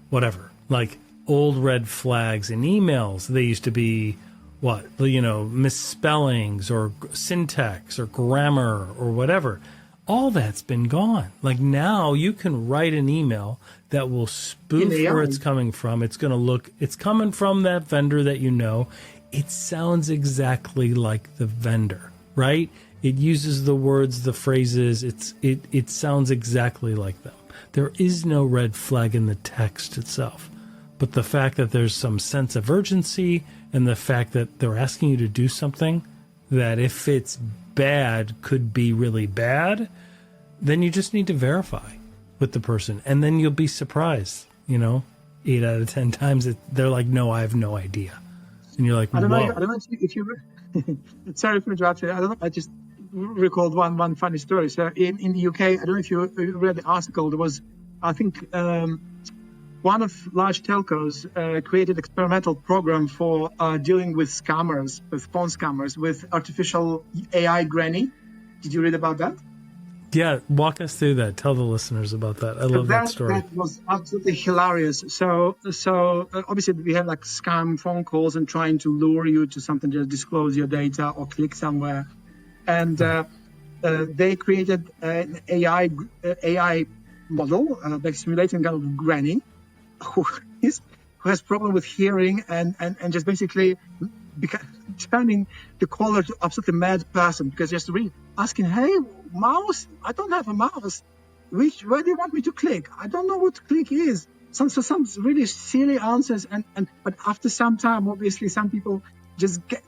whatever, like old red flags in emails. They used to be misspellings or syntax or grammar or whatever. All that's been gone. Like now you can write an email that will spoof where it's coming from. It's going to look, it's coming from that vendor that you know. It sounds exactly like the vendor, right? It uses the words, the phrases. It sounds exactly like them. There is no red flag in the text itself. But the fact that there's some sense of urgency and the fact that they're asking you to do something that if it's bad could be really bad, then you just need to verify with the person. And then you'll be surprised, 8 out of 10 times they're like, no, I have no idea. And you're like, I don't know if you sorry for interrupting. I don't know. I just recalled one funny story. So in the UK, I don't know if you read the article. There was, I think, one of large telcos created experimental program for dealing with scammers, with phone scammers, with artificial AI granny. Did you read about that? Yeah, walk us through that. Tell the listeners about that. I love that story. That was absolutely hilarious. So obviously we have like scam phone calls and trying to lure you to something, just disclose your data or click somewhere. And they created an AI model, simulating kind of granny, who has problem with hearing and just basically turning the caller to absolutely mad person because just really asking, hey, mouse, I don't have a mouse. Where do you want me to click? I don't know what click is. Some really silly answers. But after some time, obviously, some people just get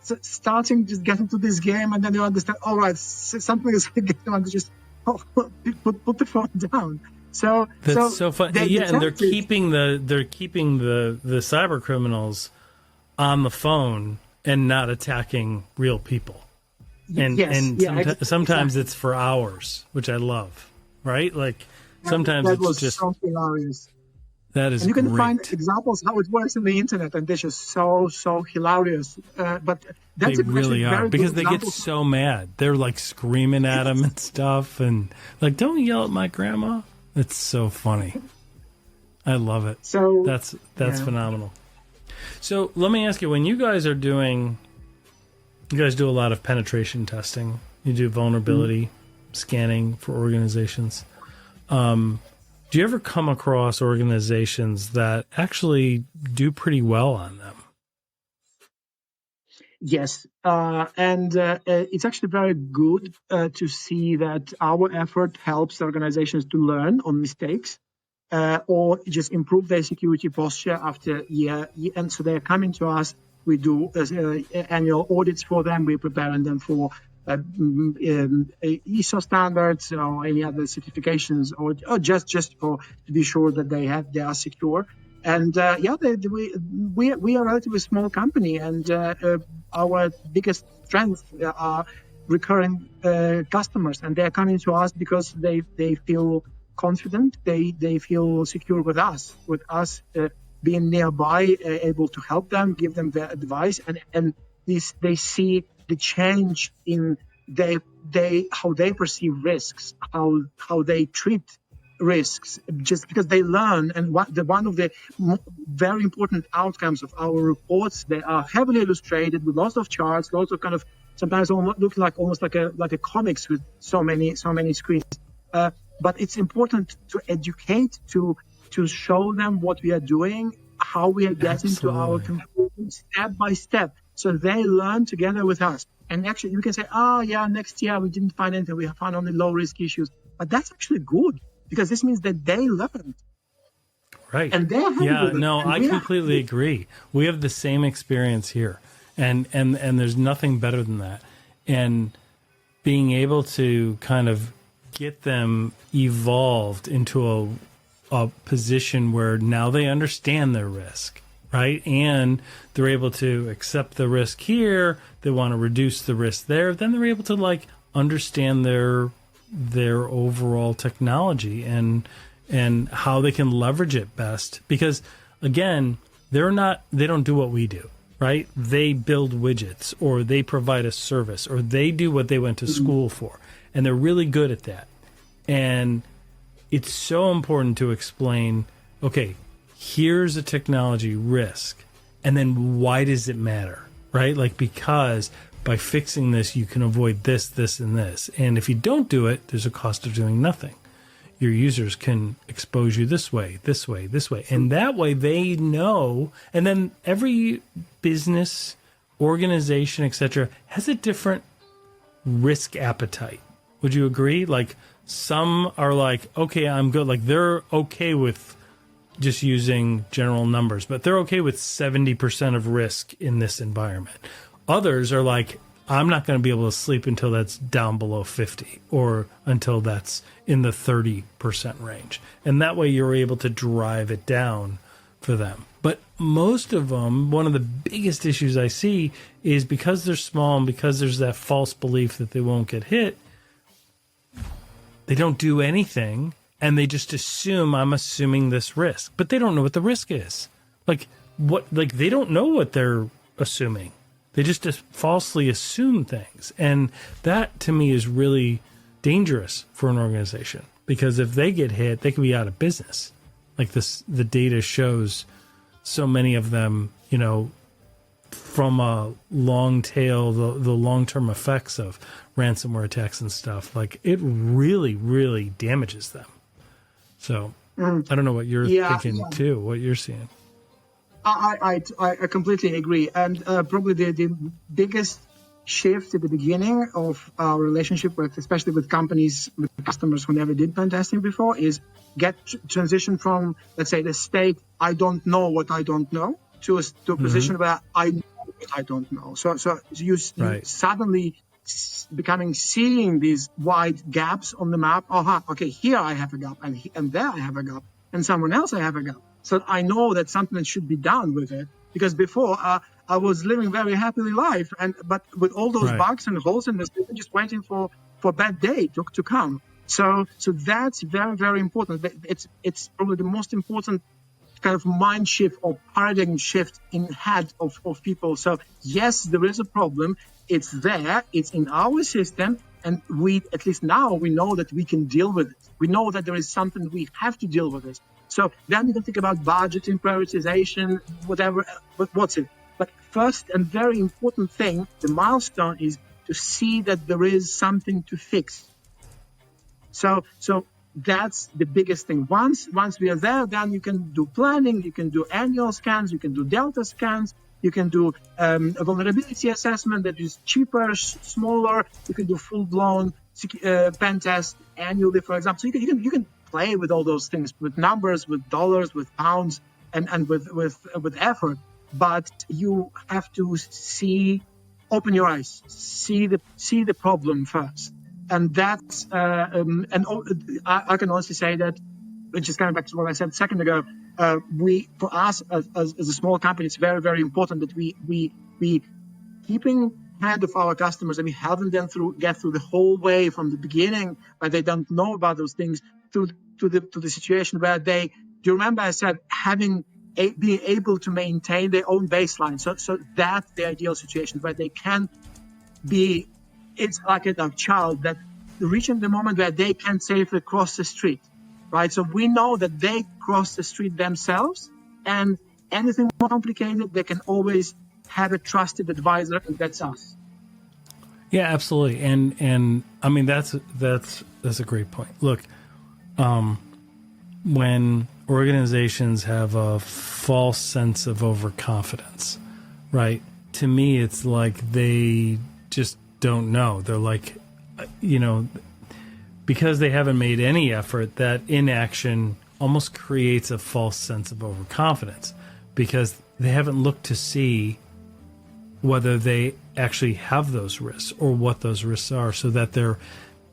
into this game and then you understand, all right, something is getting on to just put the phone down. So that's so fun. And they're keeping the cyber criminals on the phone and not attacking real people. Sometimes it's for hours, which I love. Right? Like sometimes it's just so hilarious. That is, and you can great. find examples how it works in the internet, and they're just so hilarious. But that's they really are because they get so mad. They're like screaming at them and stuff, and like, don't yell at my grandma. It's so funny. I love it. So that's phenomenal. So let me ask you: when you guys do a lot of penetration testing. You do vulnerability scanning for organizations. Do you ever come across organizations that actually do pretty well on them? Yes, and it's actually very good to see that our effort helps organizations to learn on mistakes or just improve their security posture after year. And so they're coming to us. We do annual audits for them. We're preparing them for ISO standards or any other certifications, or just to be sure that they are secure. And we are a relatively small company, and our biggest strength are recurring customers, and they are coming to us because they feel confident, they feel secure with us being nearby, able to help them, give them their advice, and they see the change in how they perceive risks, how they treat risks, just because they learn. And one of the very important outcomes of our reports, they are heavily illustrated with lots of charts, lots of kind of sometimes look like almost like a comics with so many screens. But it's important to educate, to show them what we are doing, how we are getting to our conclusion step by step, so they learn together with us. And actually, you can say, next year we didn't find anything, we found only low risk issues. But that's actually good, because this means that they learned. Right. And they're happy with it. No, I completely agree. We have the same experience here. And there's nothing better than that. And being able to kind of get them evolved into a position where now they understand their risk, right? And they're able to accept the risk here. They want to reduce the risk there. Then they're able to like understand their overall technology and how they can leverage it best. Because again, they don't do what we do, right? They build widgets, or they provide a service, or they do what they went to school for. And they're really good at that. And it's so important to explain, okay, here's a technology risk, and then why does it matter, right? Like, because by fixing this, you can avoid this, this, and this. And if you don't do it, there's a cost of doing nothing. Your users can expose you this way, this way, this way. And that way they know. And then every business, organization, etc., has a different risk appetite. Would you agree? Like, some are like, okay, I'm good. Like, they're okay with just using general numbers, but they're okay with 70% of risk in this environment. Others are like, I'm not going to be able to sleep until that's down below 50 or until that's in the 30% range. And that way you're able to drive it down for them. But most of them, one of the biggest issues I see is because they're small and because there's that false belief that they won't get hit, they don't do anything and they just assume, I'm assuming this risk. But they don't know what the risk is. Like they don't know what they're assuming. They just falsely assume things. And that, to me, is really dangerous for an organization. Because if they get hit, they could be out of business. Like the data shows so many of them, from a long tail, the long-term effects of ransomware attacks and stuff, like it really, really damages them. So I don't know what you're thinking too, what you're seeing. I completely agree. And probably the biggest shift at the beginning of our relationship with, especially with companies, with customers who never did pen testing before, is transition from, let's say, the state, I don't know what I don't know, to a position where I know what I don't know. So you suddenly seeing these wide gaps on the map. Okay, here I have a gap, and there I have a gap, and someone else I have a gap. So I know that something should be done with it, because before I was living very happily life, but with all those bugs and holes in the system, just waiting for a bad day to come. So that's very, very important. It's probably the most important kind of mind shift or paradigm shift in head of people. So yes, there is a problem. It's there. It's in our system. And at least now, we know that we can deal with it. We know that there is something we have to deal with it. So then you can think about budgeting, prioritization, whatever, but what's it? But first and very important thing, the milestone is to see that there is something to fix. So that's the biggest thing. Once we are there, then you can do planning, you can do annual scans, you can do delta scans, you can do a vulnerability assessment that is cheaper, smaller. You can do full-blown pen test annually, for example. So you can play with all those things, with numbers, with dollars, with pounds, and with effort. But you have to open your eyes, see the problem first. And that's I can honestly say that, which is coming back to what I said a second ago. For us as a small company, it's very, very important that we keeping hand of our customers and we helping them get through the whole way from the beginning, where they don't know about those things, to the situation where do you remember I said being able to maintain their own baseline. So that's the ideal situation where they can be. It's like a child that reaching the moment where they can safely cross the street, right? So we know that they cross the street themselves, and anything more complicated, they can always have a trusted advisor, and that's us. Yeah, absolutely. And I mean, that's a great point. Look, when organizations have a false sense of overconfidence, right? To me, it's like they just don't know. They're like, because they haven't made any effort, that inaction almost creates a false sense of overconfidence because they haven't looked to see whether they actually have those risks or what those risks are, so that they're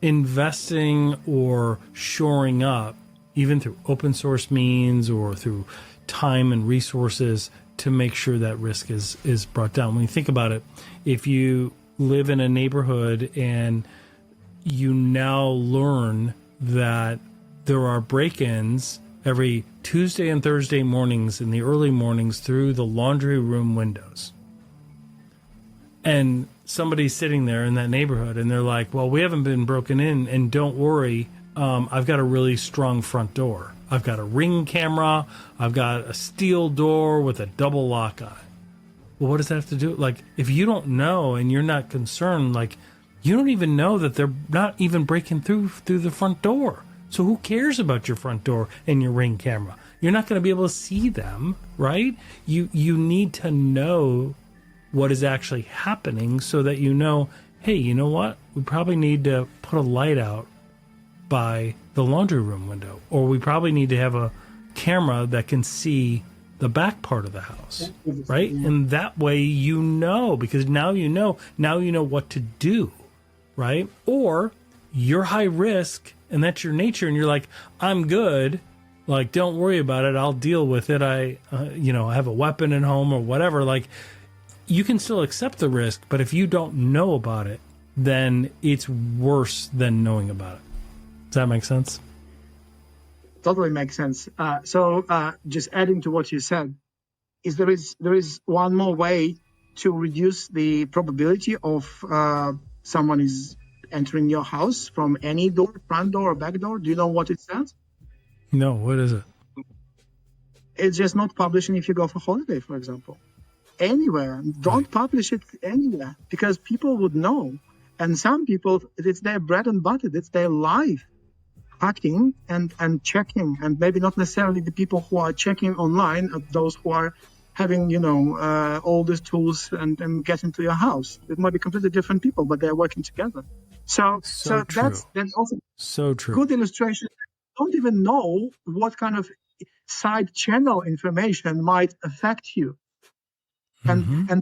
investing or shoring up, even through open source means or through time and resources, to make sure that risk is brought down. When you think about it, if you live in a neighborhood and you now learn that there are break-ins every Tuesday and Thursday mornings in the early mornings through the laundry room windows, and somebody's sitting there in that neighborhood and they're like, well, we haven't been broken in, and don't worry, I've got a really strong front door. I've got a Ring camera. I've got a steel door with a double lock on it. Well, what does that have to do? Like, if you don't know and you're not concerned, like, you don't even know that they're not even breaking through the front door. So who cares about your front door and your Ring camera? You're not going to be able to see them, right? You need to know what is actually happening so that you know, hey, you know what? We probably need to put a light out by the laundry room window, or we probably need to have a camera that can see the back part of the house, right? And that way you know, because now you know what to do, right? Or you're high risk and that's your nature and you're like, I'm good, like, don't worry about it, I'll deal with it, I have a weapon at home or whatever. Like, you can still accept the risk, but if you don't know about it, then it's worse than knowing about it. Does that make sense? Totally makes sense. So just adding to what you said, is there is one more way to reduce the probability of someone is entering your house from any door, front door or back door. Do you know what it says? No, what is it? It's just not publishing if you go for holiday, for example. Anywhere. Don't publish it anywhere, because people would know. And some people, it's their bread and butter. It's their life. Hacking and checking, and maybe not necessarily the people who are checking online, those who are having, all these tools and get into your house. It might be completely different people, but they're working together. So that's also so true. Good illustration. Don't even know what kind of side channel information might affect you. But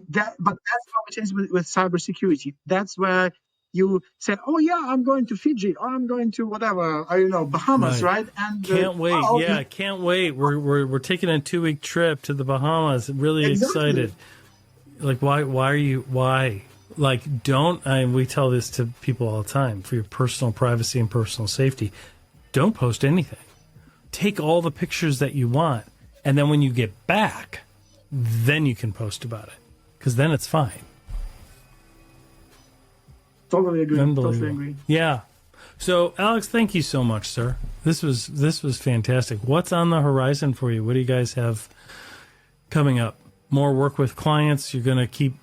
that's how it is with cybersecurity. That's where you say, oh yeah, I'm going to Fiji, or I'm going to whatever, Bahamas, right? And can't wait. Can't wait. We're taking a 2-week trip to the Bahamas. Really excited. Like, why are you? Why? Like, we tell this to people all the time, for your personal privacy and personal safety, don't post anything. Take all the pictures that you want, and then when you get back, then you can post about it, because then it's fine. Totally agree. Yeah. So, Alex, thank you so much, sir. This was fantastic. What's on the horizon for you? What do you guys have coming up? More work with clients? You're going to keep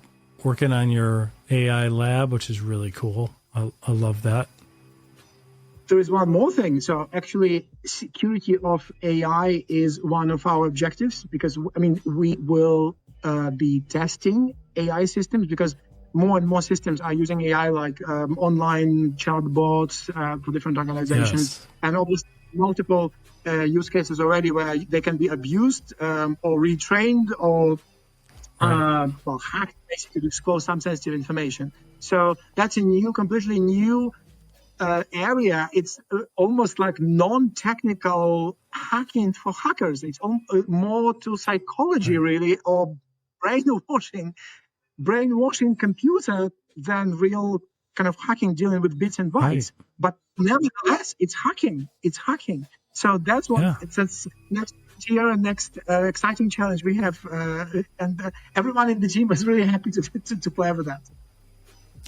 working on your AI lab, which is really cool. I love that. There is one more thing. So actually, security of AI is one of our objectives, because, we will be testing AI systems, because more and more systems are using AI, like online chatbots for different organizations, yes. And obviously multiple use cases already where they can be abused or retrained or hacked, basically, to disclose some sensitive information. So that's a completely new area. It's almost like non-technical hacking for hackers. It's more to psychology, really, or brainwashing computer than real kind of hacking, dealing with bits and bytes. Right. But nevertheless, it's hacking. So that's what it's next year and next exciting challenge we have. And everyone in the team is really happy to play with that.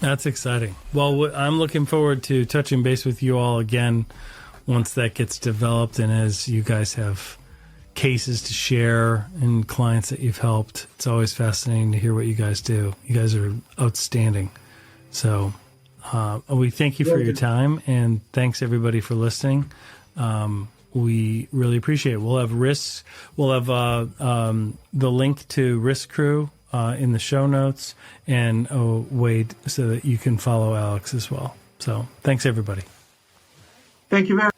That's exciting. Well, I'm looking forward to touching base with you all again once that gets developed, and as you guys have cases to share and clients that you've helped. It's always fascinating to hear what you guys do. You guys are outstanding. So we thank you for your time, and thanks everybody for listening. We really appreciate it. We'll have risks. We'll have the link to Risk Crew in the show notes, and a way so that you can follow Alex as well. So thanks everybody. Thank you very much.